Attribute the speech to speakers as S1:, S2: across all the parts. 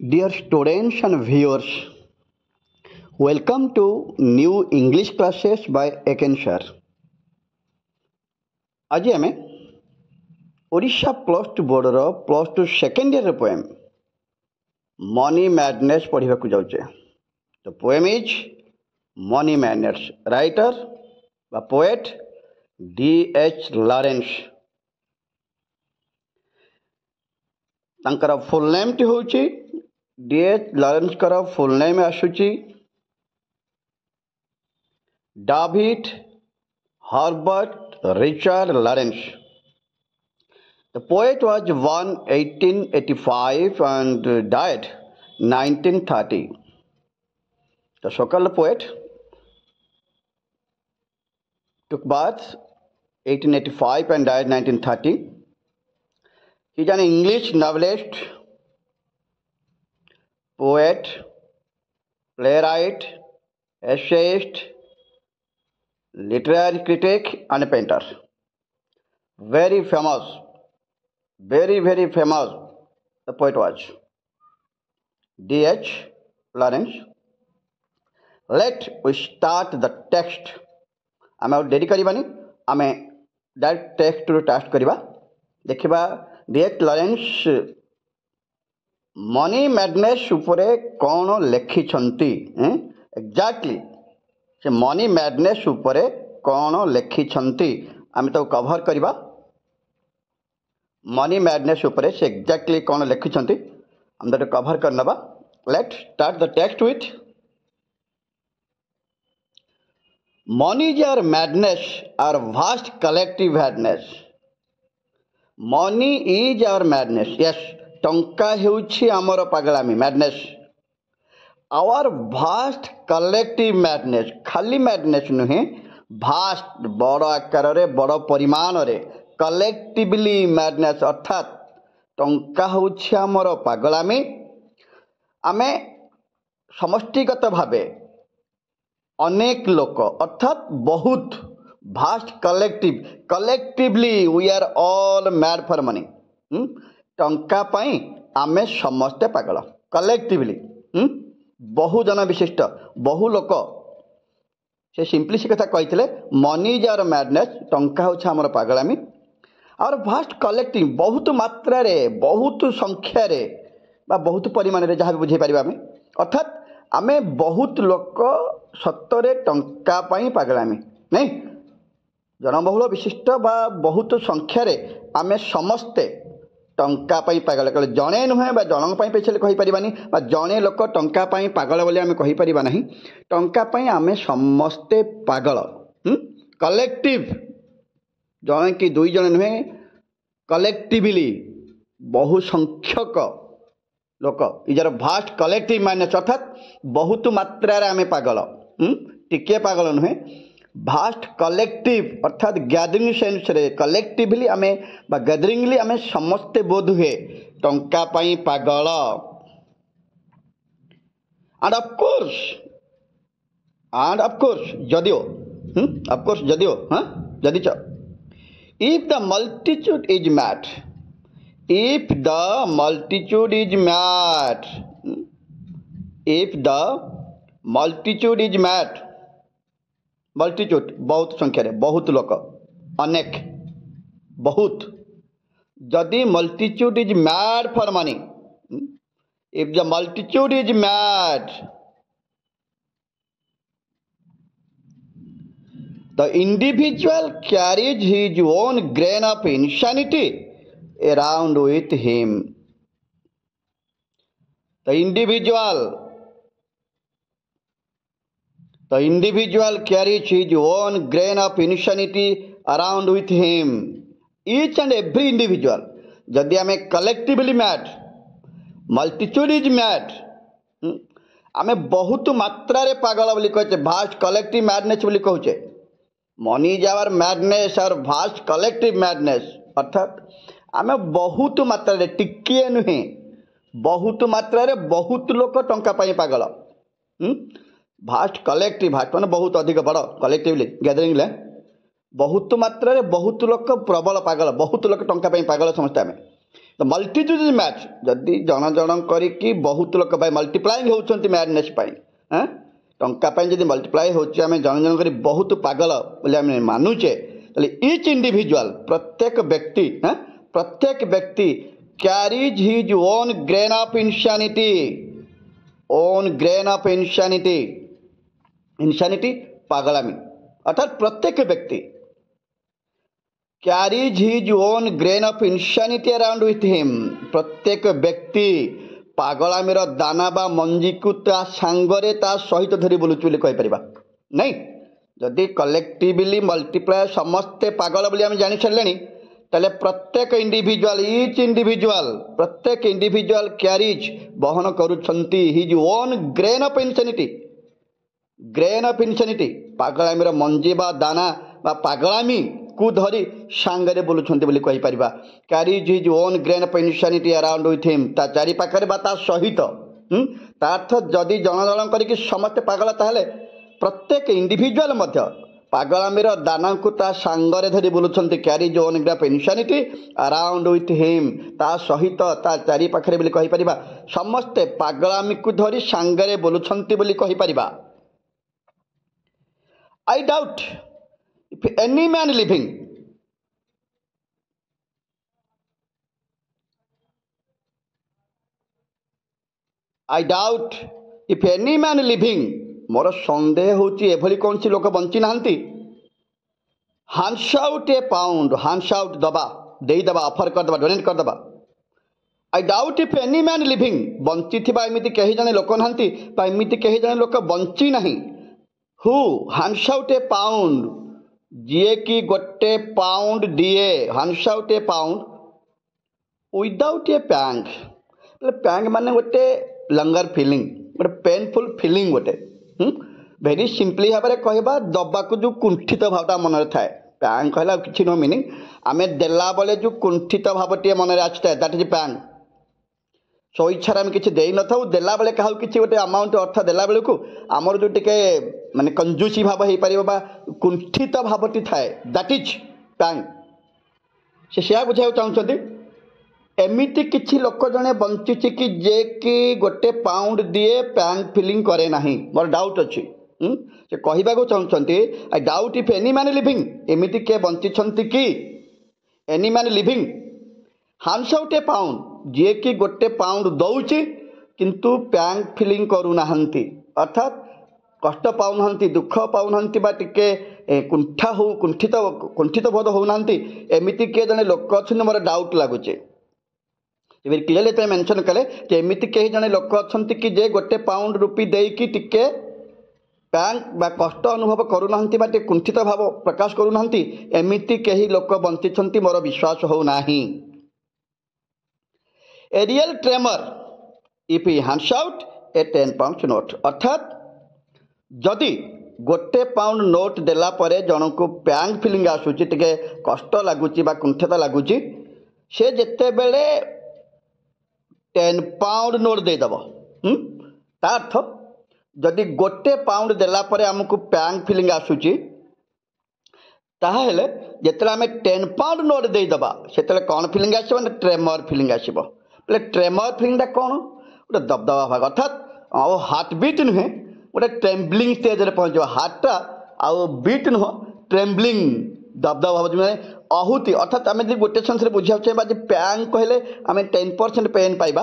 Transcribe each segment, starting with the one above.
S1: Dear students and viewers, welcome to new English classes by Eken sir. आज आम Odisha plus two board plus two second year poem money madness पढ़ा जाऊे. The poem is money madness. Writer बा poet D.H. Lawrence. तांकर full name टी होची D.H. Lawrence कर full name आसुची David Herbert Richard Lawrence. The poet was born 1885 and died 1930. The so-called poet took birth 1885 and died 1930. He is an English novelist, poet, playwright, essayist, literary critic and painter. Very famous, very famous the poet was D.H. Lawrence. Let we start the text. आम dairy करवानी आम direct text रू टास्ट करवा. देखा D.H. Lawrence money madness उपरे कौन लिखिछंती. Exactly से money madness उपरे कौन लिखिछंती आम तो कवर करवा. मनी मैडनेस उपरे से एग्जैक्टली कौन लिखिछंती हम तो कवर कर नबा. Let start the text with money is our madness our vast collective madness. Money is our madness. Yes, टंका हेउछि हमर पागलामी madness. Our vast collective madness. खाली मैडनेस नुहे, भास्ट बड़ आकार रे बड़ परिमाण रे कलेक्टिवली मैडनेस अर्थात टंका होछि हमर पागलामी. आमे समष्टिगत भावे अनेक लोक अर्थात बहुत vast collective collectively we are all mad for money. टंका पाई आमे समस्ते पागल कलेक्टिवली. बहुजन विशिष्ट बहु लोक से सिंपली कथा कही मनी इज आवर मैडनेस. टंका होछि हमर पागलामी. और भास्ट कलेक्टिव बहुत मात्रा रे बहुत संख्या रे बा बहुत परिमाण रे जहाँ भी बुझे पारिबा आमे अर्थात आमे बहुत लोक सत्तरे टंका पाई पागलामी नहीं. जनबहुल विशिष्ट बा बहुत संख्या रे आमे समस्ते टंका पाई पागल. कले जणे नुहे बा जनक पाई पेछले कहि परिबानी बा जणे लोक टंका पाई पागल बोली आमे कहि परिबा नहीं. टंका पाई आमे समस्ते पागल. कलेक्टिव जणे कि दुई जण नुहे, कलेक्टिवली बहु संख्यक लोक is are vast collective mindness अर्थात बहुत मात्रा रे आमे पागल. टिके पागल नुहे, भास्ट कलेक्टिव अर्थात गैदरिंग सेंस रे कलेक्टिवली आमे बा गैदरिंगली आमे समस्ते बोध हुए टंका पाई पागल. एंड ऑफ कोर्स जदियो ऑफ कोर्स जदियो जदि if the multitude is mad, if the multitude is mad, if the multitude is mad, multitude बहुत संख्या रे बहुत लोक अनेक बहुत. जदि multitude is mad for money, if the multitude is mad, the individual carries his own grain of insanity around with him. The individual carries his own grain of insanity around with him. Each and every individual. जदि आमे collectively mad, multitude is mad, आमे बहुत मात्रा रे पागल बोली कहचे, vast collective madness बोली कहचे. Money is our madness और भास्ट कलेक्टिव मैडनेस अर्थात आम बहुत मात्रा रे टिके नुहे बहुत मात्रा रे बहुत लोक टंका पाई पागल. भास्ट कलेक्टिव भास्ट माने बहुत अधिक बड़ कलेक्टिवली गैदरिंग ले बहुत मात्रा रे बहुत लोक प्रबल पागल बहुत लोक टंका पाई पागल समझते आम. द मल्टीट्यूड मैच जदि जन जन करी बहुत लोक मल्टीप्लाइंग होती मैडनेस टंका जब मल्टीप्लाई होम जन जन कर बहुत पागल बोले आम मानुचे इच इंडिविजुअल प्रत्येक व्यक्ति carries his own grain of insanity पागलामी अर्थात प्रत्येक व्यक्ति carries his own grain of insanity around with him प्रत्येक व्यक्ति पागलामीर दाना बा मंजी को ता सांगरे ता सहित धरी बुलुचु बोली कहि परिबा नहीं जदि कलेक्टिवली मल्टीप्लाई समस्ते पागल बोली आम जानी सारे ताले प्रत्येक इंडिविजुअल कैरीज बहन करुछंती his own grain of insanity पागलामीर मंजी बा दाना बा पागलामी को धरी सांगरे बुलुछंती बोली कहि परिबा carries his own grain of insanity around with him ता चारि पाखरे बा ता सहित ता अर्थ जदि जन जन करिक समस्ते पागल ताहले प्रत्येक इंडिविजुअल मध्य पागलामीर दाना को ता सांगरे धरी बुलुछंती carries own grain of insanity around with him ता सहित ता चारि पाखरे बोली कहि परिबा समस्ते पागलामी को धरी सांगरे बुलुछंती बोली कहि परिबा I doubt if any man living मोर संदेह होची एभली कौन सी लोक बंची नाहंती hands out दबा देई दबा ऑफर कर दबा डोनेट कर दबा I doubt if any man living bunchy थिबा एमिति कहि जने लोक नाहंती बा एमिति कहि जने लोक बंची नहीं who hands out a pound जीए कि गोटे पाउंड दिए hands out a pound without a pang पैंग माने गोटे लंगर फीलिंग गोटे पेनफुल फीलिंग गोटे भेरी सिंपली भाव में कहवा दबा को जो कुंठित भावटा मन में थाए पैंग कहला किसी नो मीनिंग आम देला बेले जो कुंठित भावटे मन में आसी दैट इज पैंग सो इच्छा आम किसी दे न था देला बेले क्या किसी गोटे अमाउंट अर्थ देला बेलू आमर जो टिके माने कंजूसी भाव हो पार कुंठित भावटी थाए दैट इज पैंग से बुझाई चाहते एमिति किछि लोक जने बंचिछि कि जे कि गोटे पाउंड दिए पैंग फिलिंग करे नाही मोर डाउट अछि से कहबा को चाहछंती I doubt if any man living एमिति के बंचिछंती कि any man living hands out a pound जे कि गोटे पाउंड दउछि किंतु पैंग फिलिंग करू नाहंती अर्थात कष्ट पाउ नाहंती दुख पाउ नाहंती बा टिके कुंठित बोध हो नाहंती एमिति के जने लोक अछन मोर डाउट लागुचे क्लियरली तो मेंशन कले एमिति कहीं जने लोक अच्छा कि जे गोटे पाउंड रुपी देकी टिके पैंग बा कष्ट अनुभव करूना बा कुंठित भाव प्रकाश करूना एमिति कहीं लोक बंची मोर विश्वास हो नाही a real tremor if he hands out A 10 pound note अर्थात जदि गोटे पाउंड नोट देला परे जन को पैंग फिलिंग आसूची टिके कष्ट लगुच कुंठित लगुच से जेते बेले 10 पाउंड नोट देदेव अर्थ जदि गोटे पाउंड देला परे आमको पैंग फिलिंग आसूची ताहेले जेतले आमे 10 पाउंड नोट देदेबा सेतले कौन फिलिंग आसीबो ना ट्रेमर फिलिंग आसीबो बोले ट्रेमर फिलिंग दा कौन गोटे दबदबा भाग अर्थात हार्ट बीट नुहे गोटे ट्रेम्बलिंग स्टेज रे पहुंचो हार्टा आउ बीट नुह ट्रेम्बलिंग दबदबा भाव मैंने आहुति अर्थात आम गोटे सेन्स बुझा चाहिए पैंग कहले आम 10% पेन पाइबा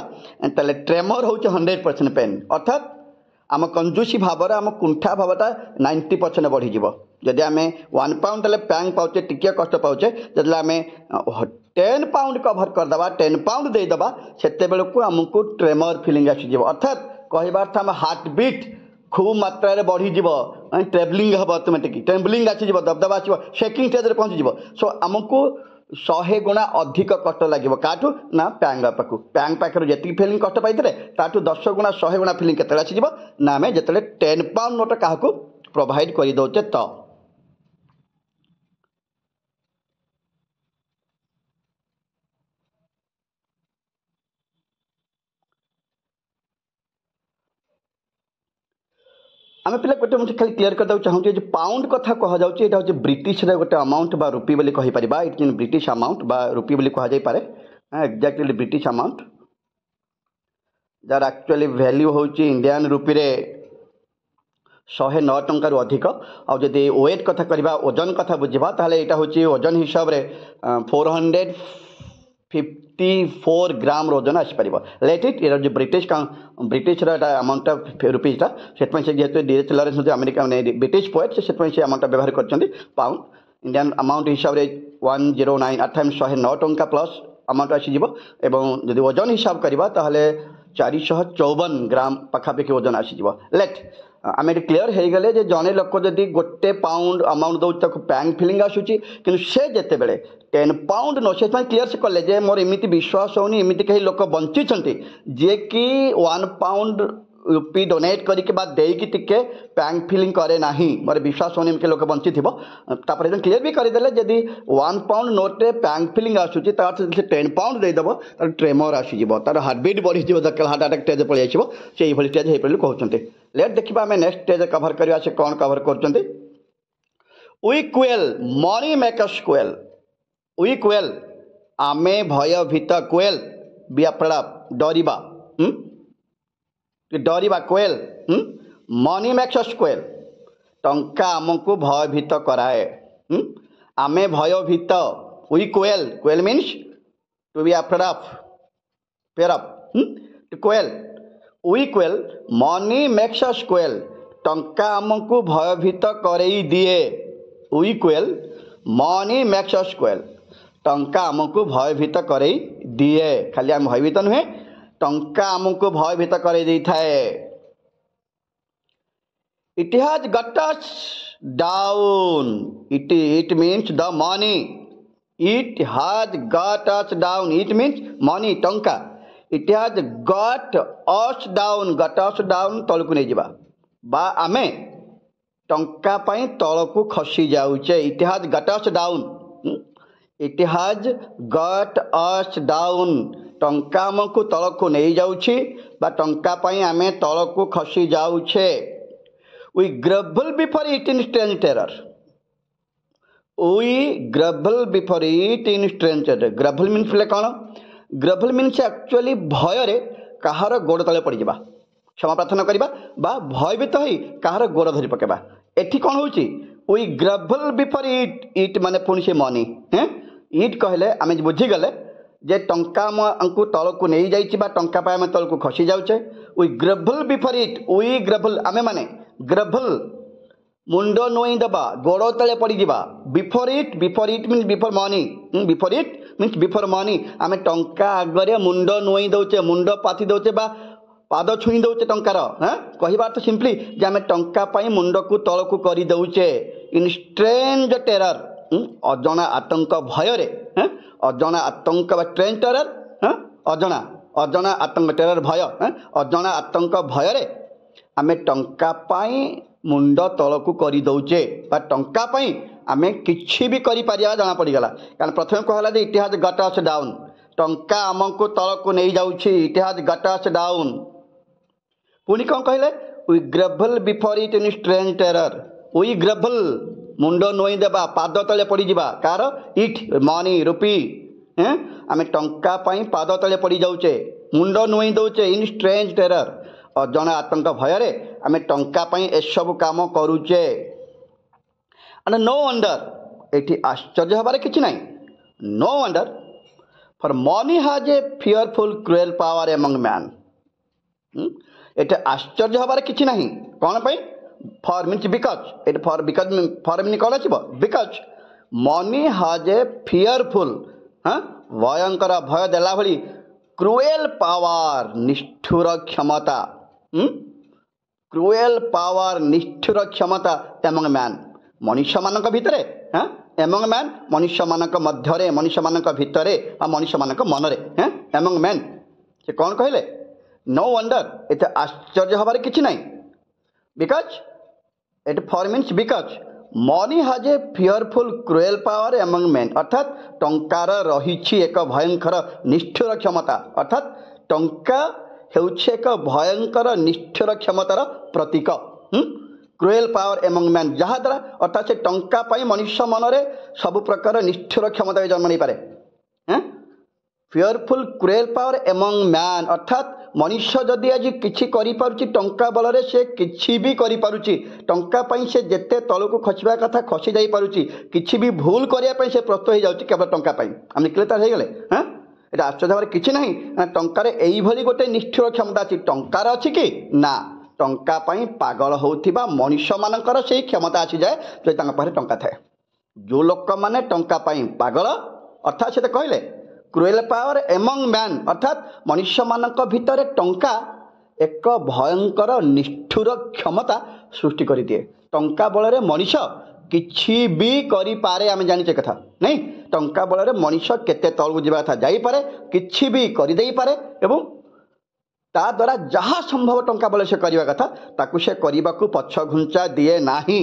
S1: ताले ट्रेमर हूँ 100% पेन अर्थात आम कंजूसी भाव आम कुंठा भावटा 90% बढ़ीज जदि आम 1 पाउंड देले पैंग पाचे टिके कष्ट पाचे जब आम 10 पाउंड कभर करदे 10 पाउंड देदेबा से बेलू आमको ट्रेमर फिलिंग आसीज अर्थात कहबार आम हार्ट बीट खूब मात्रा बढ़ीज ट्रेवलिंग हम ऑटोमेटिक ट्रेवलिंग आसीज दबदबा आसो शेकिंग स्टेज पहुँची सो आमको 100 गुणा अधिक कष्ट लगे काठू ना पैंग पाखु पैंग पाखे जी फिलिंग कष्ट पाई ताठू 10 गुणा 100 गुणा फिलिंग के आसीज ना आम जो 10 पाउंड नोट क्या प्रोवाइड कर दौचे तो आम पे गोटे मुझे खाली क्लीयर करदे चाहूँ जो पाउंड कथा कहुच्छे यहाँ हूँ ब्रिटिश गोटे अमाउंट बा रुपी बोली कहीपर इट मीन ब्रिटिश अमाउंट बा रुपी बोली कहुपे एक्जाक्टली ब्रिटिश अमाउंट जार एक्चुअली वैल्यू होची इंडियन रुपी रे 109 टंकार अधिक आ जदि वेट कथा करबा ओजन कथा बुझिबा ताहले एटा होची ओजन हिसाब रे 454 ग्राम ओजन आसी परिबो लेट इट जो ब्रिटिश रा अमाउंट ऑफ रुपीज टा सेट से जेहेतु D H Lawrence America British poet से अमाउंट व्यवहार करछंती पाउंड इंडियन अमाउंट हिसाब रे 109 अर्थात 109 टंका प्लस अमाउंट आसी जीवो एवं जदि ओजन हिसाब करबा ताहले 454 ग्राम पाखापाखि ओजन आसी जीवो लेट आम ये क्लीयर हो गले जे जने लोक जदि गोटे पाउंड अमाउंट दौर ताको पैंग फिलिंग आसूची कि से जिते बड़े 10 पाउंड न से क्लीयर से कले जे मोर एमती विश्वास होनी एमती कहीं लोक बंची जे कि 1 पाउंड रुपी डोनेट करके बाद देकी टिके पैंग फिलिंग करे नाही मोर विश्वास होनी एमके लोक बंची थिबो तापर एकदम क्लीयर भी करदेले जदि 1 पाउंड नोट रे पैंग फिलिंग आसूची तार से 10 पाउंड दे देबो तार ट्रेमर आसी जीवो तार हार्टबीट बढ़ी जीवो दकल हार्ट अटैक स्टेज पळि आछिबो से एभली स्टेज हे पळि कहउचंते लेट देखिबा हमें नेक्स्ट स्टेज कवर करबा से कोन कवर करचंते we quail money makers quail we quail आमे भयभीत क्वेल बियापड़ा डरिबा डरिबा क्वेल मनी मेक्स क्वेल टंका आमको भयभीत कराए आमे भयभीत we quail quail means to be afraid of fear of quail we quail money makes us quail टंका आमको भयभीत करई दिए we quail money makes us quail टंका आमको भयभीत करई दिए खाली आम भयभीत नुहे टंका आमको भयभीत करई दी थाए it has got us down it means the money it has got us down it means money टंका it has got us down तलकू नहीं जावा बा आमे टंका पाई तलकू खसी जाऊचे it has got us down it has got us down टंका आमको तलकू नहीं जाउछि बा टंका पाई आमे तलकू खसी जाऊचे we grovel before it in strange terror we grovel before it in strange terror grovel means कौन ग्रबल मीन्स एक्चुअली भय रे कहार गोड़ तले पड़ जावा क्षमा प्रार्थना करबा बा भयभीत होई कहार गोड़ धरी पकेबा एठी कौन होउची वी ग्रबल बिफोर इट माने पुणी से मनी हैं इट कहले आमे बुझी गले जे टंका हमको तलकू नहीं जाइछि बा टंका पाए आमे तलकू खसी जाउचे we grovel before it we grovel आमे माने ग्रबल मुंड नोई दबा गोड़ तले पड़ जावा before it means before money before it means before money आमे टंका आगरे मुंड नोई दउचे मुंड पाथी दउचे बा पाद छुई दउचे टंकार हाँ कहबा तो सिंपली जे आमे टंका पाई मुंड को तलकू करी दउचे इन स्ट्रेंज टेरर अजना आतंक भय रे अजना आतंक बा ट्रेंज टेरर अजना आतंक टेरर भय अजना आतंक भय रे आमे टंका पाई मुंड तलकू करी दउचे बा टंका पाई आमे किछि भी करि पारिया जाना पड़ी गला कारण प्रथम कहला जे it has got us down टंका आमको तलकू नहीं जाउछि it has got us down पुनी कौन कहले we grovel before it in strange terror we grovel मुंड नोई देबा पाद तले पड़ी जिबा कार इट मनी रुपी आमे टंका पाई पाद तले पड़ी जाउचे मुंड नोई दउचे इन स्ट्रेंज टेरर अजना आतंक भय रे आमे टंका पाई ए सब काम करूचे एंड नो वंडर एठी आश्चर्य हबार किछि नाही no wonder for money has a fearful cruel power among man एटे आश्चर्य हबार किछि नाही कोन पई for means because it for mean कौन आसब because money has a fearful हाँ भयंकर भय देला भली क्रुएल पावर निष्ठुर क्षमता क्रुएल पावर निष्ठुर क्षमता एमंग मैन मनुष्य मानक भितरे हाँ एमंग मैन मनुष्य मानक मध्यरे मनुष्य मानक भितरे आ मनुष्य मानक मनरे हाँ एमंग मैन से कौन कहले नो वंडर एते आश्चर्य हबार किछि नाही because it for means because money has a fearful cruel power among man अर्थात टंकार रही एक भयंकर निष्ठुर क्षमता अर्थात टंका हेउछि एक भयंकर निष्ठुर क्षमतार प्रतीक क्रुएल पावर एमंग मैन जहाद्वारा अर्थात से टंका पाई मनुष्य मनरे सब प्रकार निष्ठुर क्षमता जन्म नहीं पारे ଫିୟରଫୁଲ କ୍ରୁଏଲ ପାୱାର ଏମଙ୍ଗ ମ୍ୟାନ୍ ଅର୍ଥାତ୍ ମଣିଷ ଯଦି ଆଜି କିଛି କରିପାରୁଛି ଟଙ୍କା ବଳରେ ସେ କିଛି ବି କରିପାରୁଛି। ଟଙ୍କା ପାଇଁ ସେ ଯେତେ ତଳକୁ ଖସିବା କଥା ଖସି ଯାଇପାରୁଛି। କିଛି ବି ଭୁଲ କରିବା ପାଇଁ ସେ ପ୍ରସ୍ତୁତ ହେଇଯାଉଛି କେବଳ ଟଙ୍କା ପାଇଁ। ଆମେ କ୍ଲିୟର ହେଇଗଲେ? ହଁ, এটা ଆଶ୍ଚର୍ଯ୍ୟ ହେବାର କିଛି ନାହିଁ। ଟଙ୍କାରେ ଏଇଭଳି ଗୋଟେ ନିଷ୍ଠୁର କ୍ଷମତା ଅଛି। ଟଙ୍କାର ଅଛି କି ନା, ଟଙ୍କା ପାଇଁ ପାଗଳ ହେଉଥିବା ମଣିଷମାନଙ୍କର ସେଇ କ୍ଷମତା ଆସିଯାଏ ଯଦି ତାଙ୍କ ପାଖରେ ଟଙ୍କା ଥାଏ। ଯେଉଁ ଲୋକମାନେ ଟଙ୍କା ପାଇଁ ପାଗଳ ଅର୍ଥାତ୍ ସେ କହିଲେ କ୍ରୁଏଲ ପାୱାର ଏମଙ୍ଗ ମ୍ୟାନ୍ ଅର୍ଥାତ୍ ମଣିଷମାନଙ୍କ ଭିତରେ ଟଙ୍କା ଏକ ଭୟଙ୍କର ନିଷ୍ଠୁର କ୍ଷମତା ସୃଷ୍ଟି କରିଦିଏ। ଟଙ୍କା ବଳରେ ମଣିଷ କିଛି ବି କରିପାରେ। ଆମେ ଜାଣିଛେ କଥା ନାଇଁ, ଟଙ୍କା ବଳରେ ମଣିଷ କେତେ ତଳକୁ ଯିବା କଥା ଯାଇପାରେ, କିଛି ବି କରିଦେଇପାରେ ଏବଂ ତା ଦ୍ୱାରା ଯାହା ସମ୍ଭବ ଟଙ୍କା ବଳରେ ସେ କରିବା କଥା ତାକୁ ସେ କରିବାକୁ ପଛ ଘୁଞ୍ଚା ଦିଏ ନାହିଁ।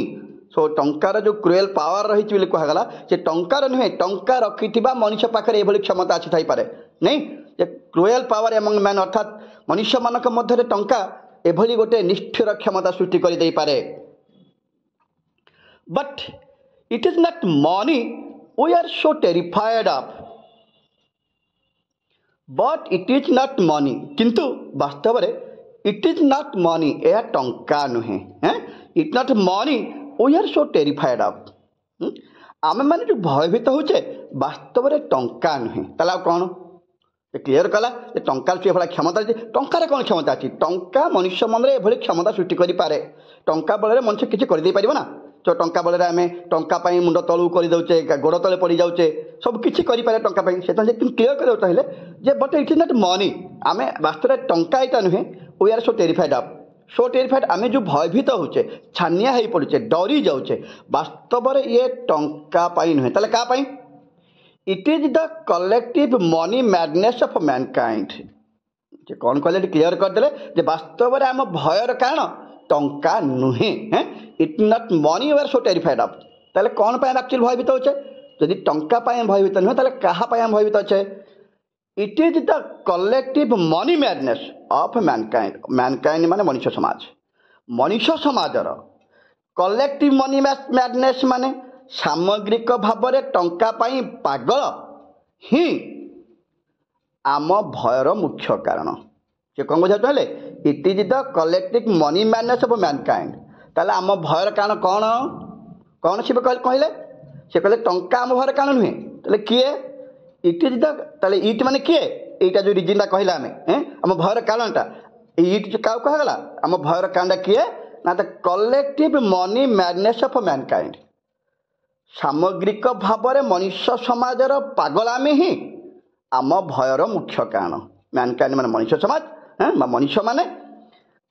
S1: ସୋ ଟଙ୍କାର ଯେଉଁ କ୍ରୁଏଲ ପାୱାର ରହିଛି ବୋଲି କୁହାଗଲା, ସେ ଟଙ୍କାର ନୁହେଁ, ଟଙ୍କା ରଖିଥିବା ମଣିଷ ପାଖରେ ଏଭଳି କ୍ଷମତା ଅଛି ଥାଇପାରେ ନାଇଁ, ଯେ କ୍ରୁଏଲ ପାୱାର ଏମଙ୍ଗ ମ୍ୟାନ୍ ଅର୍ଥାତ୍ ମଣିଷମାନଙ୍କ ମଧ୍ୟରେ ଟଙ୍କା ଏଭଳି ଗୋଟେ ନିଷ୍ଠୁର କ୍ଷମତା ସୃଷ୍ଟି କରିଦେଇପାରେ। But it is not money we are so terrified of, but it is not money। किंतु वास्तव में it is not money, यह टंका नुहे। It not money we are so terrified of। आम मैंने जो भयभीत होचे वास्तव में टंका नुहे। ताला कौन क्लियर कला टंकार से एभली क्षमता अच्छी। टंकार कौन क्षमता अच्छी? टंका मनुष्य मन में एभली क्षमता सृष्टि करे। टंका बल मनुष्य किसी करदे पार ना। तो टंका बल आम टंका मुंड तलू करदे, गोड़ तले पड़ जाऊे, सब किसी करें टंका से क्लीयर कर चाहिए जे but it is not money. आम वास्तव में टंका यहाँ नुहे we are so terrified of. So terrified आम जो भयभीत होचे, छानिया हो पड़े, डरी जाऊे, वास्तव में ये टंका नुहे। ताले क्या पाई? It is the collective money madness of mankind. कौन कहले क्लियर करदे वास्तव में आम भयर कारण टंका नुहे। It not money we are so terrified of. ताले कौन पाए एक्चुअली भयभीत होचे? यदि टंका पाए भयभीत नुहे ताले कहा पाए भयभीत होचे? It is the collective money madness of Mankind. Mankind माने मनुष्य समाज। मनुष्य समाजर कलेक्टिव मनी मैडनेस माने सामग्रिक भाव में टंका पाई पागल ही आम भयर मुख्य कारण। से कौन बुझा चाहे? It is the collective money madness of Mankind. ताले आम भयर कारण कौन कौन से कहले? से कहले टंका आम भयर कारण नुहे। ताले किए? इट इज द ताले इट माने किए? एटा जो रिजिनटा कहला आम आम भयर कारणटा इट जो क्या कहगला आम भयर कारणटा किए ना? The collective money madness of mankind. सामग्रिक भाव में मनुष्य समाजर पागलामी ही आम भयर मुख्य कारण। मैनकाइंड माने मनुष्य समाज, मनुष्य माने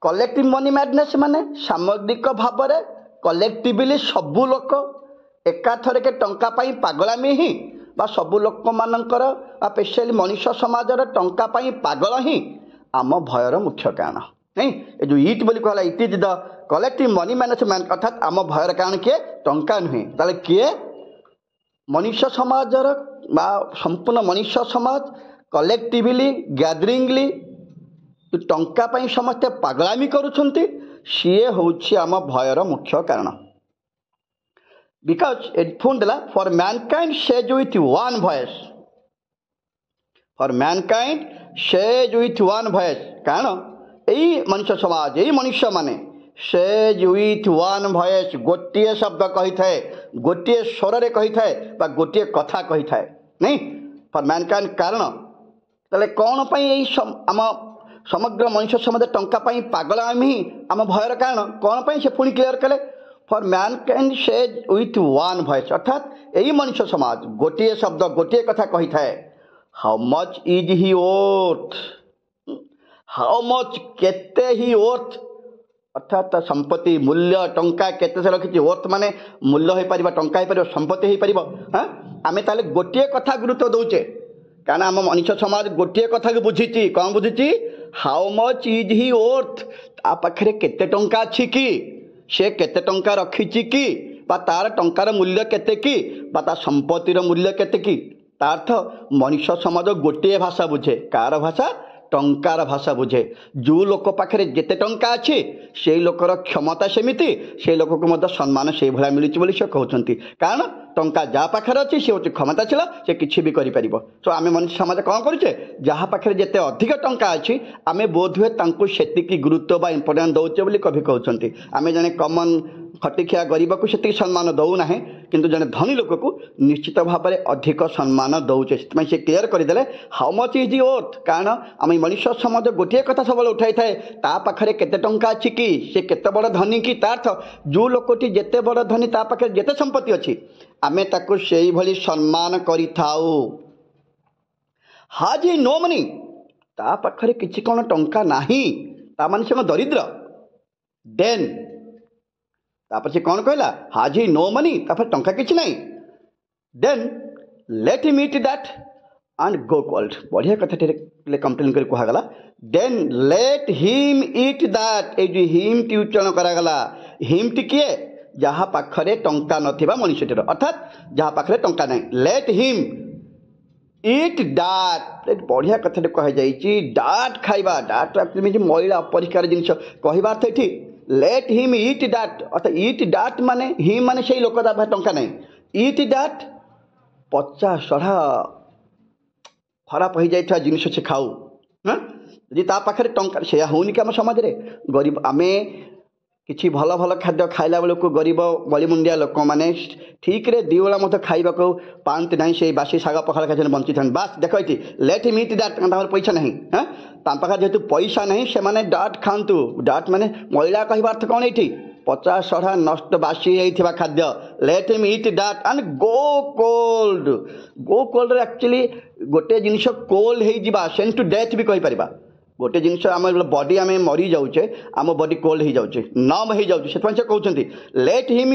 S1: कलेक्टिव मनी मैडनेस माने सामग्रिक भाव में कलेक्टिवली सबू लोक एकाथर के टंका पाई पागलामी ही बा सबू लोक मानकर स्पेशली मनुष्य समाजर टंका पाई पागल ही आम भयर मुख्य कारण नहीं। ये जो इट बोली कहला it is the collective money management अर्थात आम भयर कारण किए? टंका नुहे। ताले किए? मनुष्य समाजर बा संपूर्ण मनुष्य समाज कलेक्टिवली गैदरिंगली टंका पाई समस्ते पागलामी करुछंती, सीए होछि आम भयर मुख्य कारण। बिकॉज इट फोन देला for Mankind says with one voice. For Mankind says with one voice कारण यही मनुष्य समाज यही मनुष्य माने सेज विथ वन वॉइस गोटे शब्द कही थाए, गोटे स्वर रे कही थाए बा गोटे कथा कही थाए नहीं। फॉर मैनकाइंड कारण ताले कौन पाई यही आम समग्र मनुष्य समाज टंका पाई पागलामी आम भयर कारण कौन पाई? से पुणी क्लियर कले for Mankind says with one voice अर्थात यही मनुष्य समाज गोटे शब्द गोटे कथा कही थाए। How much is he worth, how much केते ही वर्थ अर्थात संपत्ति मूल्य टंका केते से रखी वर्थ माने मूल्य हो पार टंका हो पार संपत्ति हो पार। हाँ आम ताले गोटे कथा गुरुत्व दौचे कारण आम मनुष्य समाज गोटे कथा को बुझी। कौन बुझी? How much is he worth. ता पाखरे केते टंका अछि कि, से केते टंका रखिछि कि, बा तार टंकार मूल्य केते कि, बा ता संपत्तिर मूल्य केते कि। ता अर्थ मनुष्य समाज गोटे भाषा बुझे। कार भाषा? टंकार भाषा बुझे। जो लोक पाखरे जेते टंका अछि से लोकर क्षमता सेमिति, से लोक को मध्य सम्मान से भला मिलुछि बोली से कहउछंती। कारण टंका जहाँ पाखे अच्छी सी हूँ क्षमताशील से किसी भी करें। सो आम मनुष्य समाज कौन करुचे जहाँ पाखे जिते अधिक टंका अच्छी आम बोध हुए से गुरुत्व बा इम्पोर्टान्स दौचे बोली कवि कहते। आम जड़े कमन खटिखिया गरीब को से सम्मान दौना किंतु जड़े धनी लोक को निश्चित भाव में अधिक सम्मान दौचे से क्लीयर करदे हाउ मच इज दि अर्थ। कारण आम मनुष्य समाज गोटे कथा सब उठाई थाए ता पाखे केते टंका अच्छी कि से केते बड़ धनी कि ता अर्थ जो लोकटी जेते बड़ धनी ता पाखे जेते संपत्ति अच्छी आमे ताकू सेई भली सम्मान करिथाउ। हाज नो मनी ता पाखे किछि कोन टंका नाही ता माने से दरिद्र। देन तापर से कौन कहला हाज नो मनी तापर टंका किछि नाही। Then let him eat that and go cold. बढ़िया कथा कंप्लेन कर कहगला। Then let him eat that ए जो हिम टी उच्चारण करागला हिम टी किए जहाँ पाखरे टंका नथिबा मनुष्यटीर अर्थात जहाँ पाखरे टंका नहीं। लेट हिम ईट डाट बढ़िया कथा कह जाइए डाट खाइबा डाट एक्चुअली मैला अपरिष्कार जिनस कहवा अर्थ ये लेट हिम ईट डाट अर्थात ईट डाट माने हिम माने से लोक टंका नहीं ईट डाट पचा सढ़ा खराब हो जाए जिनस से खाऊ हाँ जी पाखे टंका से होनी कि आम समाज में गरीब आमे किसी भल भल खाद्य खाइला बेलू गरीब बलिमुंडिया लोक मैंने ठीक रे दिवला मत खाइबा को पाते ना से बासी शाग पखाड़ खाई बंची था बास देख ये लेट हिम ईट डाट पैसा नहीं हाँ पाखे जेहेतु पैसा नहीं से मैंने डाट खातु डाट माने मैला कह अर्थ कौन ये पचास सढ़ा नष्ट बासी होता खाद्य late him eat dot and go cold actually गोटे जिनस कोल्ड हो सेंस टू डेथ भी कहीपर गोटे जिनस आम बॉडी आम मरी जाऊे आम बॉडी कोल्ड हो जाऊे नम हो जाऊे से कहते लेट हिम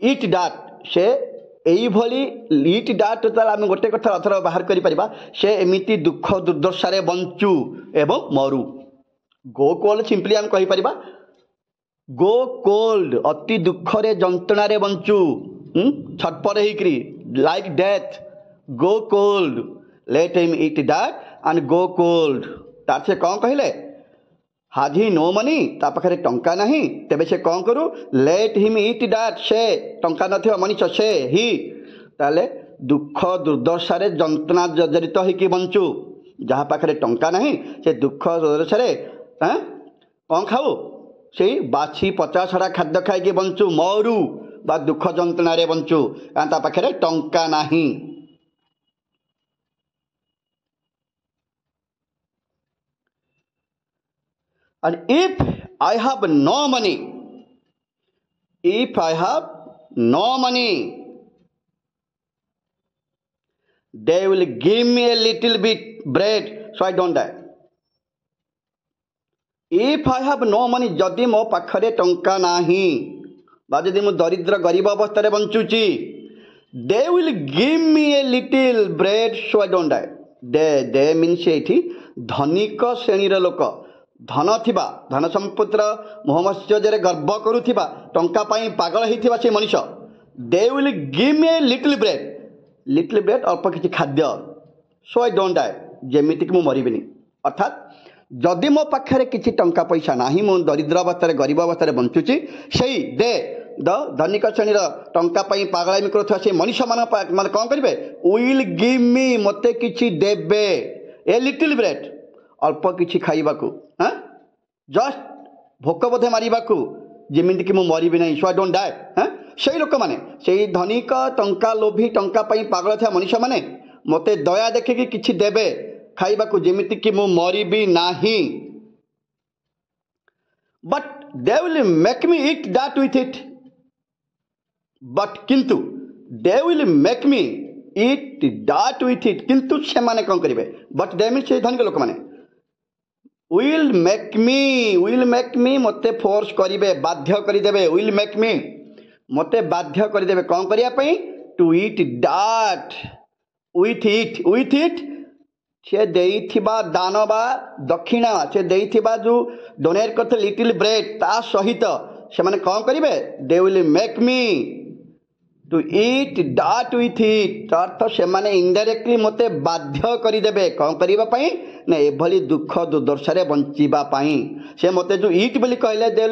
S1: ईट डाट से यही ईट डाट आम गोटे कथा अथर बाहर कर से एमती दुख दुर्दशारे बंचु एवं मरु। गो कोल्ड सिंपली आम कहीपर गो कोल्ड अति दुखरे जंत्रणारे बंचु छटपट होकरी like death go cold let him eat that and go cold. तार से कौन कहले हाज ही नो मनी ता पाखे टंका नहीं तेबे से कौन करू लेट हिम ईट दैट से टंका नथिबा मनुष्य से ही ताले दुख दुर्दशारे जंत्रणा जर्जरित होइकी बंचु जहाँ पाखे टंका नहीं से दुख दुर्दशारे कौन खाऊ से बाछी पचास छड़ा खाद्य खाई बंचु मरु बा दुख जंत्रणा बंचु ता पाखे टंका नहीं। And if I have no money, they will give me a little bit bread so I don't die. If I have no money, जदि मो पाखरे टंका नाही बा जदि मो दरिद्र गरीब अवस्था बंचुची they will give me a little bread so I don't die. they means एठी धनिक श्रेणीर लोक धन थिबा धन संपत्तिर मोहमस्यजरे गर्व करुथिबा टंका पाई पागल होइथिबा से मनुष्य they will give me little bread अल्प किछि खाद्य सो आई डोंट डाई जेमिति कि मु मरिबिनी। अर्थात जदि मो पाखरे किछि टंका पैसा नाही मु दरिद्र अवस्था गरीब अवस्था बंचुची सेई दे द धनिक श्रेणीर टंका पाई पागलामी करुथिबा से मनुष्य माने कौन करिवे विल गिव मी मते किछि देबे ए लिटिल ब्रेड अल्प किछि खाइबाकू हाँ जस्ट भोक बोधे मारिबाकू जेमिति कि मु मरिबि नहीं सो आई डोंट डाई हाँ से लोक मैंने से धनिक टंका लोभी टंका पाई पागल था मनुष्य मैंने मते दया देखिकी किछि देबे खाइबाकू जेमिति कि मु मरिबि नाही but they will make me eat that with it but किंतु they will make me eat that with it किंतु से माने कौन करिवे बट दे मीन से धनिक लोक मैंने विल मेक मी मते फोर्स करिवे बाध्य करिदेवे विल मेक मी मते बाध्य करिदेवे कौन करिया पई to eat that with it से देइथिबा दान बा दक्षिणा से देइथिबा जो डोनेट करते लिटिल ब्रेड ता सहित से माने कौन करिवे they will make me to eat that with it अर्थ से माने इनडायरेक्टली मते बाध्य करिदेवे कौन करिबा पई ना एभली दुख दुर्दशारे बंचिबा पई से मते जो ईट बोली कहले दे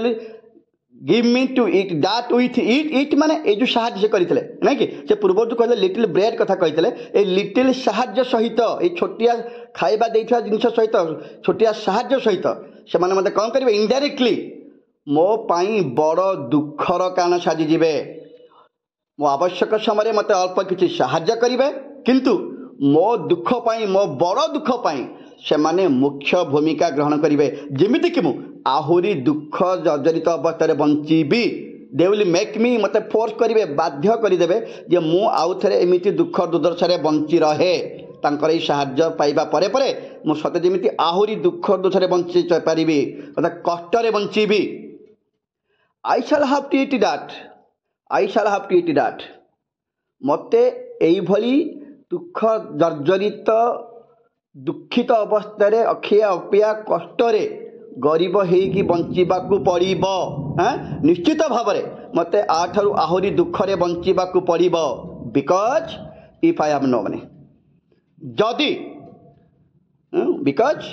S1: give me to it that with it it माने ए जो साहाଯ୍य से करथिले नै कि से पूर्व जो कहले लिटिल ब्रेड कथा कहथिले ए लिटिल साहाଯ୍य सहित ए छोटिया खाइबा देइथवा जिंस सहित छोटिया साहाଯ୍य सहित से माने मते कोन करिवे इनडायरेक्टली मो पाई बड़ दुखर कारण साजी जिवे मो आवश्यक समय मते अल्प किछि साहाଯ୍य करिवे किंतु मो दुख पाई मो बड़ दुख पाई से माने मुख्य भूमिका ग्रहण करिवे जेमिति कि मु आहुरी दुख जर्जरित अवस्था बंचीबी दे विल मेक मी मते फोर्स करिवे बाध्य करदेवे जे मु आउ थरे एमिति दुख दुर्दशारे बंची रहे तांकर ई साहाଯ୍य पाइबा परे परे मु सते जेमिति आहुरी दुख दुर्दशारे बंची पारिबी अर्थात कष्टरे बंचीबी I shall have to it that I shall have to it that मते एई भली दुख जर्जरित दुखित अवस्था अखिया अपिया कष्टरे गरीब होगी बंचीबाकू पड़िबो निश्चित भाव मते आठरू आहुरी दुखरे बंचीबाकू पड़िबो because if I have no money जदि because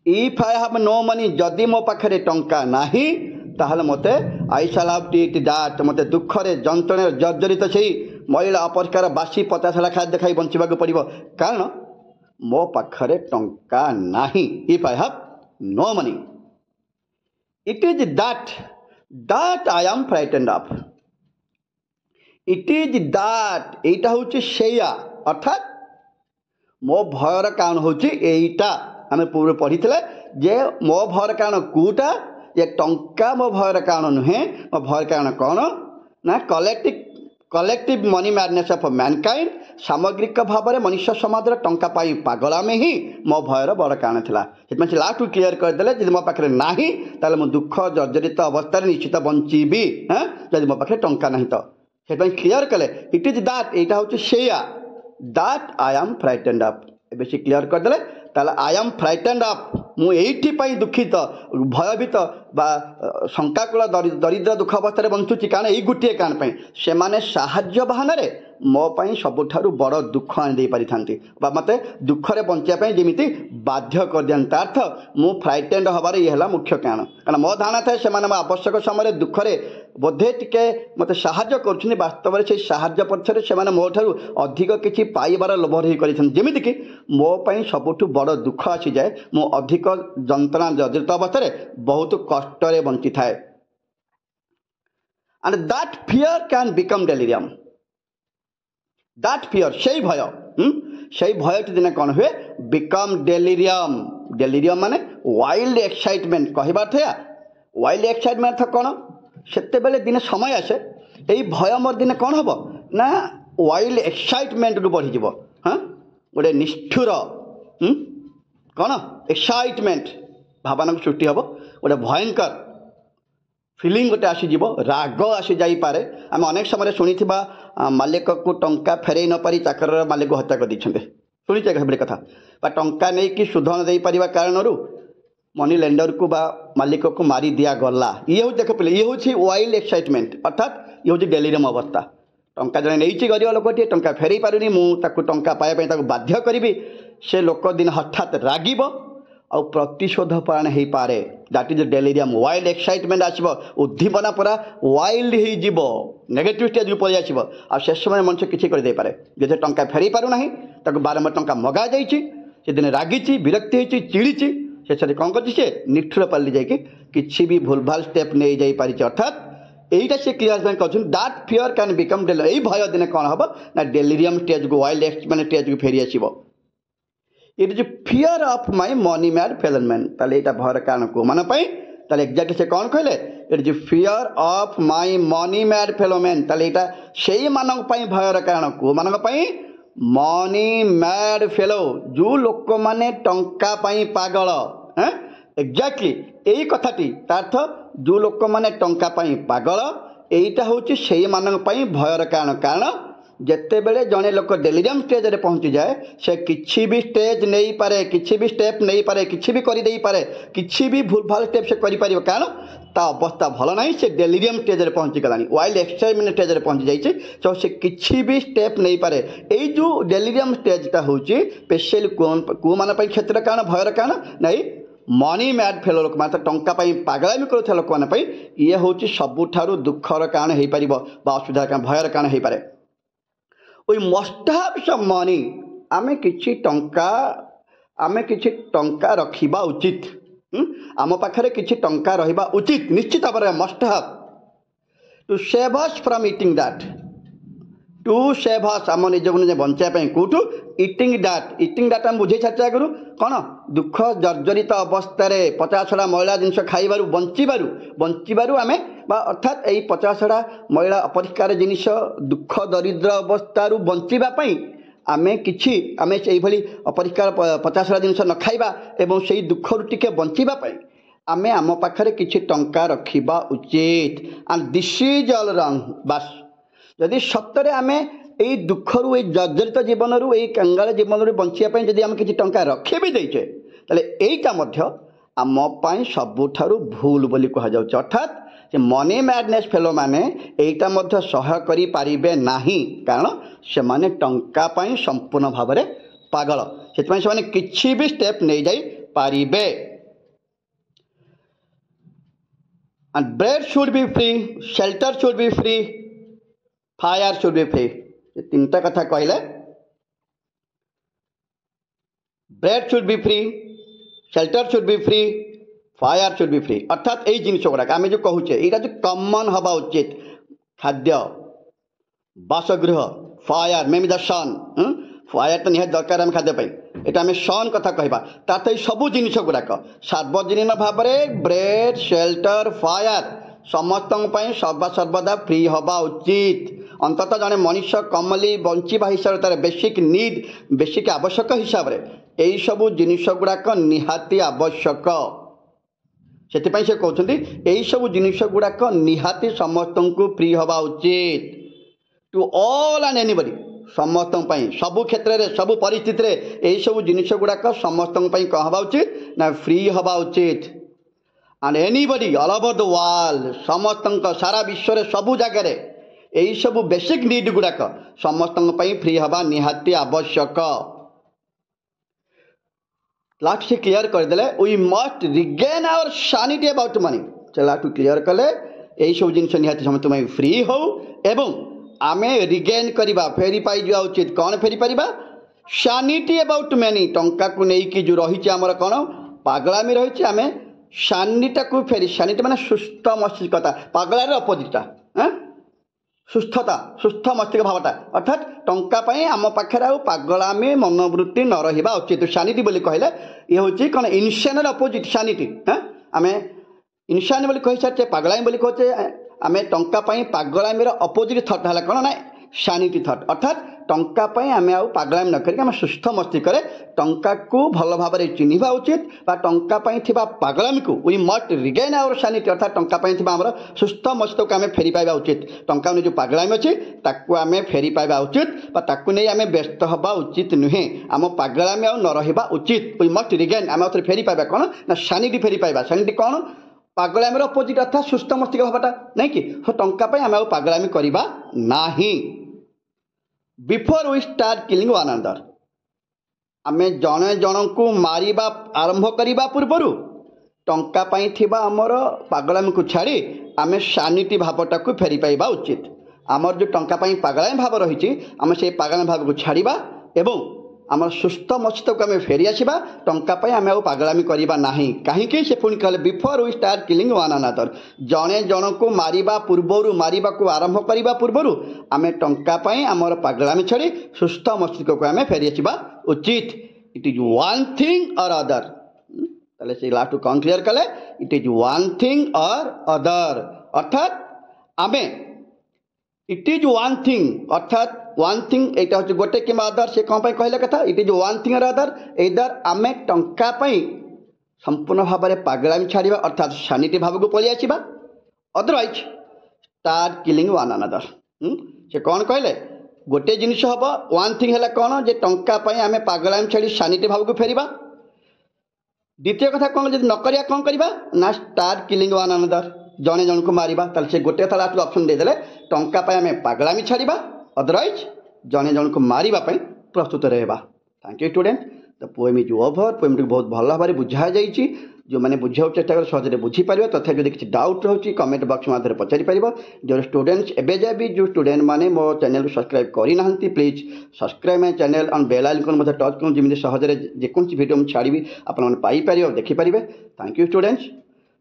S1: if I have no money जदि मो पाखरे टंका नाही ताहले मते I shall have to it that मते दुखरे जंतने जर्जरित सेही महिला अपरिष्कार बासी पचासला खाद्य खाई बंचीबाकू पड़िबो कारण मो पाखरे टंका नाही if I have no money it is that I am frightened of it is that एटा होची शेया अर्थात मो भयर कारण होची एटा आमे पूर्व पढ़िथिले जे मो भयर कारण कोटा ये टंका मो भयर कारण नुहे मो भयर कारण कोन ना collective money madness of mankind सामग्रिक भाव में मनुष्य समाज टंका पाई पागलामे ही मो भयर बड़ कारण थिला से लास्ट क्लीयर करदे जब मो पाखे ना ताले मो दुख जर्जरित अवस्था निश्चित बंचीबी हाँ जब मो पाखे टंका ना तो से क्लीयर कले इट इज दैट एटा होची शेया that I am frightened of ए से क्लीयर करदे ताले आई एम फ्राइटेंड ऑफ मु एठी पाई दुखित भयभीत बा शंकाकुल दरिद्र दुख अवस्था बंचुची कारण यही गोटे कारण पाई से माने साहाଯ୍य बहाना मो पाई सबुठारु बड़ दुख आनी पारि थांती बा मते दुखरे बंचिया जेमिति बाध्य कर दियंता अर्थ मु फ्राइटेंड हबार ये हला मुख्य कारण मो धारणा थाए से माने आवश्यक समय दुखरे बोधे टिके मते साहाଯ୍य करछुनी वास्तव में से साहाଯ୍य पछरे से माने मो ठारु अधिक किछि पाइबार लोभ रही करिछन जेमिति कि मो पाई सबुठु बड़ दुख आसी जाए मु अधिक जंत्रणा जर्जरित अवस्था बहुत कष्टरे बंची थाए and that fear can become delirium that fear से भय दिन कौन हुए बिकम डेलिरियम डेलिरियम माने वाइल्ड एक्साइटमेंट कहबार थे वाइल्ड एक्साइटमेंट था कौन से बेले दिन समय आसे यही भय मोर दिन कौन हम ना वाइल्ड एक्साइटमेंट रू बढ़ी हाँ गोटे निष्ठुर कौन एक्साइटमेंट भावना को सृष्टि हम गोटे भयंकर फिलिंग गोटे आसीज राग आसी जापे आम अनेक समय शुणी मालिक को टंका फेरई न पारी चाकर मालिक को हत्या कर देते शुणी कथा बा टंका नहीं कि सुध न दे पारिबा कारणरू मनी लेंडर को बा मालिक को मारी दिया गला ये हूँ देख पे ये हूँ वाइल्ड एक्साइटमेंट अर्थात ये हूँ डेलीरियम अवस्था टंका जड़े नहीं गरीब लोकटे टंका फेरई पारुनी मुझे टंका पाइबा बाध्य करी से लोक दिन हठात रागिब आ प्रतिशोध प्राण हो पारे that is delirium wild excitement आसब उद्दीपना पूरा वाइल्ड हो नेगेटिव स्टेज को पलि आसब आ से समय मनुष्य किसी कर दे पारे जो टंका फेरई पारना ताको बारंबार टंका मगा जाइए से दिन रागी विरक्ति होती चिड़ी शेष कौन कर निष्ठुर पाली जाकि भी भूलभाल स्टेप नहीं जा पारी अर्थात यहीटा से क्लियर कहते that fear can become delirium यही भय दिन कौन हम ना डेलीरियम स्टेज को वाइल्ड एक्साइटमेंट स्टेज को फेरी आसब it is fear of my money mad fellow man ताले एटा भयर कारण को मान पाई ताले एग्जैक्टली से कौन कहले it is fear of my money mad fellow man ताले एटा सेही मानक पई भयर कारण को मानक पई मनी मैड फेलो जो लोक माने टंका पई पागल हैं एग्जैक्टली यही कथाटी तार्थ जो लोक माने टंका पई पागल एटा होची सेही मानक पई भयर कारण जिते बेले जड़े लोक डेलीरियम स्टेज रे पहुंची जाए से किसी भी स्टेज नहीं पारे किसी भी स्टेप नहीं पारे किसी भी कर पारे किसी भी भूलभाल स्टेप से करि पारिबो कारण ता अवस्था भल ना से डेलीरियम स्टेज रे पहुंची गलानी वाइल्ड एक्साइटमेंट स्टेज रे पहुंची जाइए तो से किसी भी स्टेप नहीं पारे यही जो डेलीरियम स्टेजटा होची स्पेशली को मान क्षेत्र कारण भयर कारण नहीं मनी मैड फेलो लोक मात्र टंका पागलामी करुवा लोक मैंने ये हूँ सबुठार दुखर कारण हो पार असुविधा कारण भयर कारण हो पाए we must have some money आमे किछि टंका रखिबा उचित आम पाखरे किछि टंका रहिबा उचित निश्चित भाव must have to save us from eating that to save us आम निज को निजे बचाई कौटू इटिंग डाट आम बुझे सारी आगु कौन दुख जर्जरित अवस्था 50 मैला जिनस खाइबारु बंचिबारु आम अर्थात यही 50 मैला अपरिष्कार जिनिस दुख दरिद्र अवस्था बंचापी आमे किछि आमे सेही अपरिष्कार 50 जिनिस न खाइबा एवं से दुख रु टिके बंचापी आमे आम पाखरे किछि टंका रखिबा उचित and this is all wrong बास जदि सतरे आमे यही दुख रु जर्जरित जीवन रु कंगाल जीवन रु बंचापी जदि आम किछि टंका रखी भी देचे ताले एइटा मध्य आम पाई सबुठारु भूल बोली कहा जाउछ अर्थात जे मनी मैडनेस फेलो माने एइटा मध्य सह करि पारिबे नाही कारण से माने टंका पाई संपूर्ण भाव में पागल से माने किछि भी स्टेप नहीं जाई पारिबे and bread should be free shelter should be free fire should be free ये तीनटा कथा कहले bread should be free shelter should be free fire should be free अर्थात यही जिन गुड़ाक आम जो कहूचे यहाँ जो कमन हवा उचित खाद्य बासगृह fire may be the sun fire तो निहाती दरकार आम खाद्य यहाँ आम सन कथा कहवा तार सबू जिन गुड़ाक सार्वजनीन भाव में ब्रेड शेल्टर फायर समस्त सर्वदा फ्री हवा उचित अंततः जड़े मनीष कमली बंचा हिसाब से तार बेसिक नीड बेसिक आवश्यक हिसाब से यही सबू जिनिस गुड़ाक निहाती आवश्यक से कहते यही सब जिनिस गुड़ाक निहाती समस्त को फ्री हवा उचित टू ऑल एंड एनीबडी समस्त सबू क्षेत्र में सबू परिस्थिति रे यही सब जिनिस गुड़ाक समस्त कौन हवा उचित ना फ्री हवा उचित and anybody all over the world समस्त सारा विश्व रे सबू जगह यही सब बेसिक नीड गुड़ाक समस्त फ्री हवा निहाती आवश्यक लास्ट से क्लियर करदे we must regain our sanity about money से लास्ट क्लियर कले यही सब जिन निहाती समस्त फ्री हो एवं आमे रिगेन करवा फेरी पाई जा उचित कौन फेरी पारिबा सैनिटी अबाउट मनी टंका को लेकिन जो रही आमर कौन पागलामी रही आम सैनिटा को फेरी सैनिटी माने सुस्थ मस्तिष्कता पागलार अपोजिटा सुस्थता सुस्थ मस्तिष्क भावटा अर्थात टंका आम पाखे पागलामी मनोवृत्ति न रहा उचित सैनिटी बोली कहले ये हूँ कौन इनसेनर अपोजिट सैनिटी आम इनसान बोली कही सारे पागलामी बोली कहचे आम टंका पागलामीर अपोजिट थट है कौन ना सैनिटी थट अर्थात टंका आम आ पागलामी न करें सुस्थ मस्तिष्क टंका को भल भाव में चिन्हवा उचित टंका पागलामी को we must regain our sanity अर्थात टंका आम सुस्थ मस्तिष्क आम फेरी पाइबा उचित टंका जो पागलामी अच्छी ताकू आम फेरी पाइबा उचित नहीं आम व्यस्त हवा उचित नुहे आम पागलामी आ न रहा उचित वी मस्ट रिगेन आम फेरी पाइबा कौन ना सैनिटी फेरी पाइबा सैनिटी कौन पागलामीर अपोजिट अर्थात सुस्थ मस्तिष्क भावटा नहीं कि टंका आम आ पागलामी करवा नहीं before we start killing one another आम जड़े जन को मारिबा आरंभ करने पूर्वर टंका थिबा आमर पागलामी को छाड़ी आम सैनिटी भावटा को फेरी पाइबा उचित आमर जो टंका पागलामी भाव रही आम से पागलामी भाव को छाड़ा एवं आम सुस्थ मस्तिष्क को आम फेरी आसवा टंका आम आ पागलामी करवा नहीं कहीं से पुणी कहले before we start killing one another जड़े जन को मारिबा पूर्वर मारिबा को आरंभ करने पूर्वर आम टंका आमर पागलामी छाड़ी सुस्थ मस्तिष्क को आम फेरी आसवा उचित इट इज वन थिंग और अदर ताले से लास्ट कौन क्लियर कले इट इज वन थिंग और अदर अर्थात आम इट इज वन थिंग अर्थात वन थिंग यहाँ हूँ गोटे कि अदर से कौन कहले कथा इट इज वन थिंग और अदर इधर आम टंका संपूर्ण भाव में पागलामी छाड़ा अर्थात सैनिटी भाव को पलि आसवा otherwise start killing one another से कौन कहले गोटे जिनिस हम वन थिंग है कौन जे टंका आम पागलामी छाड़ी सैनिटी भाव को फेरवा द्वितीय कथा कौन जब नक कौन करवा ना स्टार्ट किलिंग वन अनदर जड़े जन को मारिबा से गोटे कथा लास्ट ऑप्शन देदेले टंका आम पागलामी छाड़ा अदरवाइज जड़े जन को मारिबा प्रस्तुत रहबा। Thank you student the poem is over poem बहुत भल भाव बुझा जाइए जो मैंने बुझाऊ चेष्टा कर सहजरे बुझीपर तथा जो किसी डाउट रोचे कमेंट बॉक्स मध्य पचारिपर जो स्टूडेंट्स एवं जाए भी जो स्टूडेंट मैंने मो चैनल को सब्सक्राइब करना प्लीज सब्सक्राइब माय चैनल और बेल आइकन टच कर जमी सहजरे जेको वीडियो छाड़ी आपपारे और देखिपारे। Thank you students.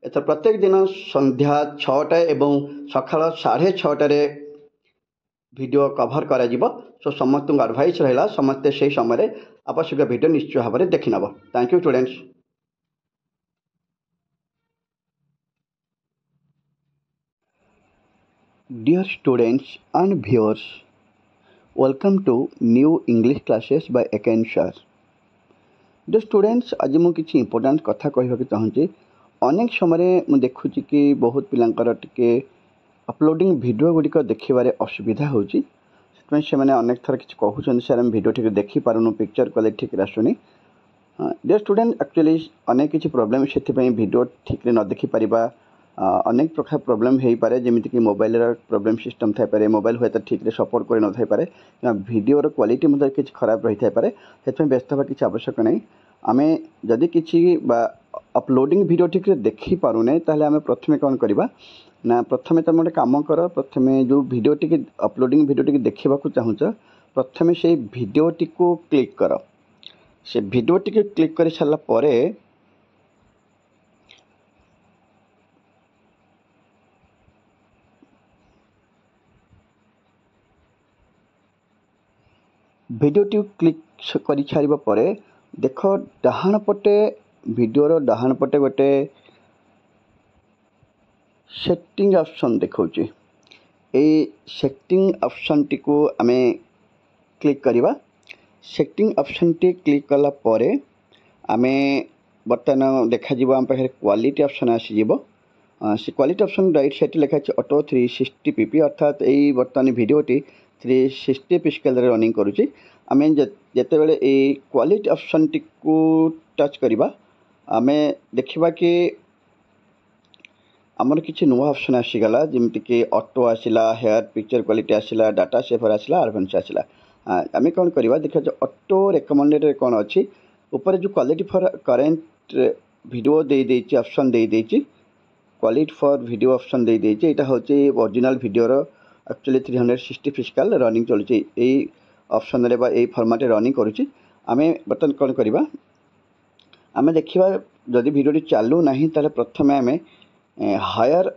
S1: एथर प्रत्येक दिन संध्या 6टा एवं सकाळ 6:30 वीडियो कभर करा सो समस्त एडवाइस रहा समस्ते से समय आवश्यक वीडियो निश्चय भाव में देखी नब। Thank you students. Dear students and viewers, welcome to new English classes by Eken sir. Dear students, आज मु किछि इंपोर्टेंट कथा कहबाक चाहूँगी। अनेक समय मु देखुची कि बहुत पिलांकर टिके अपलोडिंग वीडियो गुड़िक देखिबारे असुविधा होची। से मैंने अनेक थर किछि कहउछन सर हम वीडियो ठीक देखि पारुनु पिक्चर क्वालिटी ठीक आसुनी। डियर स्टूडेंट एक्चुअली अनेक किछि प्रॉब्लम से वीडियो ठीक न देखि परिबा अनेक प्रकार प्रॉब्लम हो पारे जमीक मोबाइल प्रॉब्लम सिस्टम थाईपे मोबाइल हुए तो ठीक सपोर्ट कर न पारे वीडियोर क्वालिटी मतलब किसी खराब रही थाईपे से व्यस्त हवा किसी आवश्यक नहीं। आम जदि किसी अपलोडिंग वीडियो ठीक देखी पारुने ताहले आम प्रथमे कौन करवा ना प्रथमे तुम गोटे कम कर प्रथमे जो video T uploading video T देखा चाहूच प्रथमे से वीडियोटी को क्लिक कर से वीडियो टी क्लिक कर सारापर वीडियोटी क्लिक कर सारिबा परे देख डाहाण पटे वीडियोर डाहाण पटे गोटे सेटिंग ऑप्शन देखौची सेटिंग ऑप्शन टी को आम क्लिक करवा। सेटिंग ऑप्शन टी क्लिक कला परे आम बर्तमान देखा आम पाखे क्वालिटी ऑप्शन आसीज से क्वालिटी ऑप्शन राइट साइड लिखा ऑटो 360 pp अर्थात यही बर्तमान वीडियोटी 360 p स्केल रनिंग करुच्ची। आम जिते बड़े ये क्वालिटी ऑप्शन टी को टच करवा आम देखा कि आमर किसी नुआ ऑप्शन आसीगला जमीक कि ऑटो आसला हेयर पिक्चर क्वालिटी आसला डाटा सेवर आसला एडवांस आसला। आम कौन करवा देखा ऑटो रिकमेंडेड कौन अच्छी ऊपर जो क्वालिटी फॉर करेंट वीडियो दे ऑप्शन दे क्वालिटी फॉर वीडियो ऑप्शन दे यहाँ हूँ ओरिजिनल वीडियोर एक्चुअली 360 फिजिकल रनिंग चलुची यही ऑप्शन रे बा फॉर्मेट रनिंग करुच्ची। आम बर्तमान कौन करवा आम देखा जदि वीडियो चालू ना ताले प्रथम आम हायर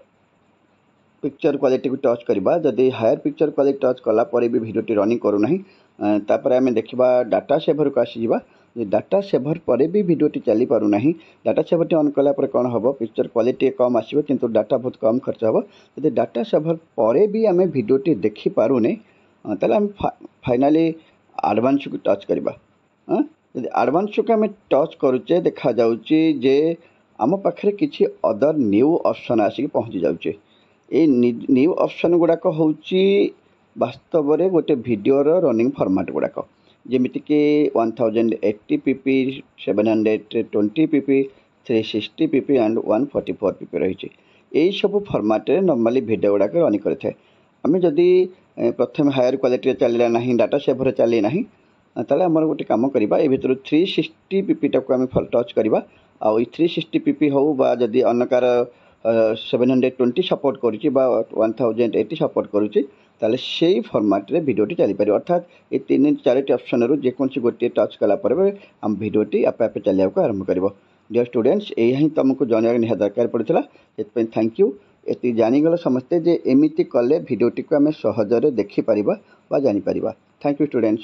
S1: पिक्चर क्वालिटी को टच करवा जदि हायर पिक्चर क्वालिटी टच कला भी वीडियोटी रनिंग करूना तापर आम देखा डाटा सेवर को आसीजा डाटा सेवर पर भी वीडियोटी चली पारना डाटा सेवर ऑन कला कौन हम पिक्चर क्वालिटी कम आसो किंतु डाटा बहुत कम खर्च हम जब डाटा सेवर पर भी आम वीडियोटी देखी पारुने ताले आम फाइनाली एडवांस को टच करवा। जब एडवांस को आम टच करुचे देखा जाउची जे आम पाखे किसी अदर न्यू ऑप्शन आसिक पहुँची जाउचे। ये न्यू ऑप्शन गुड़ाक हूँ वास्तव में गोटे वीडियोर रनिंग फॉर्मेट गुड़ाक जमीक 1080 pp 720 pp 360 pp and 144 pp रही यही सब फॉर्मेट नॉर्मली वीडियो गुड़ाक रनिंग करें। आम जदि प्रथम हायर क्वालिटी चलला ना डाटा सेवर चले ना ताले आमर गोटे कम करवा ए भर 360 pp टाक आम टच करवा आ 360 pp हो जदि अनकार 720 सपोर्ट करुच्ची 1080 सपोर्ट करुच्ची ताले से फॉर्मेट रे वीडियोटी चली पारे अर्थात ये 3-4 ऑप्शन रु जेकोसी गोटे टच कला आम वीडियोटी आपे आपे चलिया को आरंभ कर। डियर स्टूडेंट्स यही तुमको जानवर निहा दरकार पड़ता से थैंक यू ये जानीगल समस्ते जे एमती कले वीडियोटी को आम सहजरे देखिपर जानीपर। Thank you students.